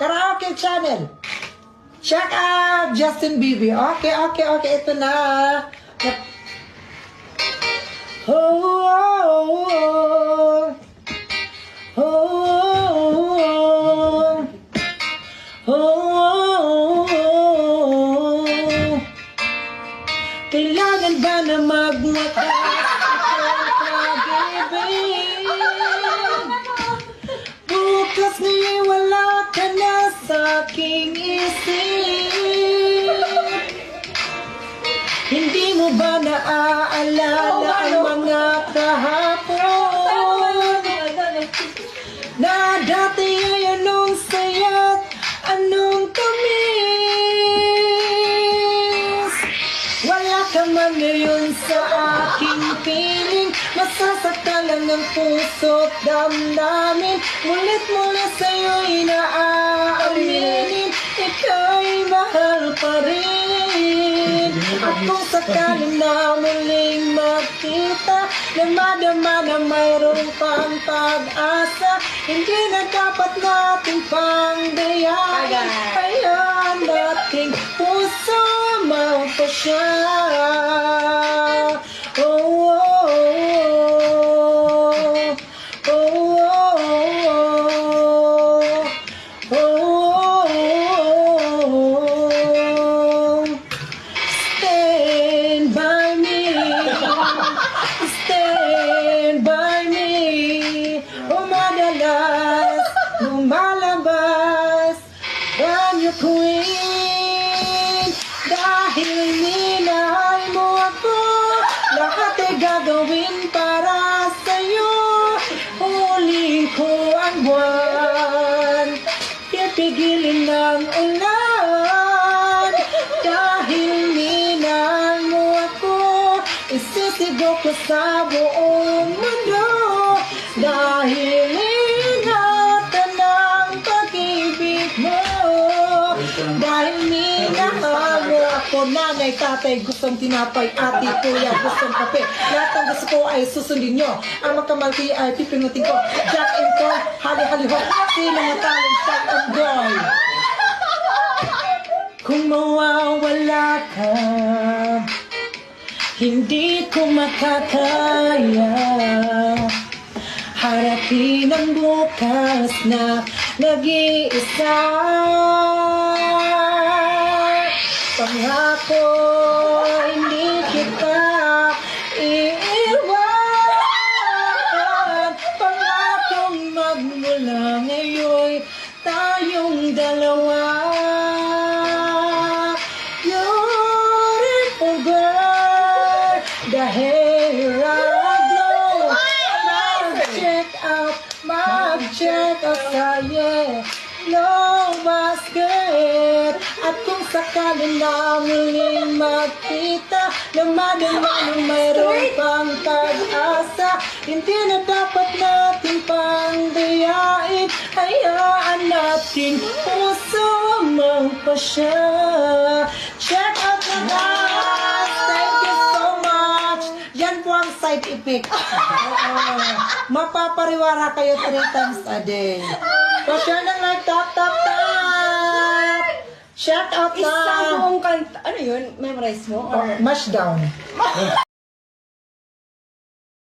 Karaoke channel. Check out Justin Bieber. Okay. Ito na. Oh, oh, oh, oh, oh, oh, oh. Kailangan ba na magwakas ang pag-ibig? Bukas ngayon wala ka na sa aking isip. Hindi mo ba naaalala ang mga kahapon? Na dati ay anong saya't anong tamis. Wala ka man ngayon sa aking piling. Masasaktan lang ng puso't damdamin. Mulit-mulit sa'yo'y naaaminin. Ika'y mahal pa rin. At kung sakaling na muling makita, na madama na mayroon pang pag-asa, hindi na dapat natin pang dayain. Hayaan nating puso magpasya. Oh, oh, oh, oh, oh, oh, oh. Stand by me, stand by me. O madalas lumalabas Banyo Queen. Dahil minahal mo ako, lahat ay gagawin para sa'yo. Huling ko ang buwan, pipigilin ng ulan. Dahil minahal mo ako, isisigaw ko sa buong mundo. Dahil ingatan ng pag-ibig mo. Dahil minahal mo ako, nanay, tatay, gustong tinapay, ate, kuya, gustong kape. Lahat ng gusto ko ay susundin nyo. Ang magkamalki ay pipingutin ko. Jack and Paul, hali-hali ho. Sino matalong Jack and Joy? Kung mawawala ka, hindi ko makakaya. Harapin ang bukas na nag-iisa. Pangako, hindi kita iiwan. Pangakong magmula ngayon tayong dalawa. Beautiful girl, the hair I glow. Mag-check out sa'yo, no basket. At kung sakaling na muling magkita, na madama na mayroon pang pag-asa, hindi na dapat natin pang dayain. Hayaan natin puso magpasya. Check out the guys! Thank you so much! Yan po ang side effect. Mapapariwara kayo 3 times a day. Pa-share ng like, tap. Shout out na! Isang buong kanta. Ano yun? Memorize mo? Or Mash down.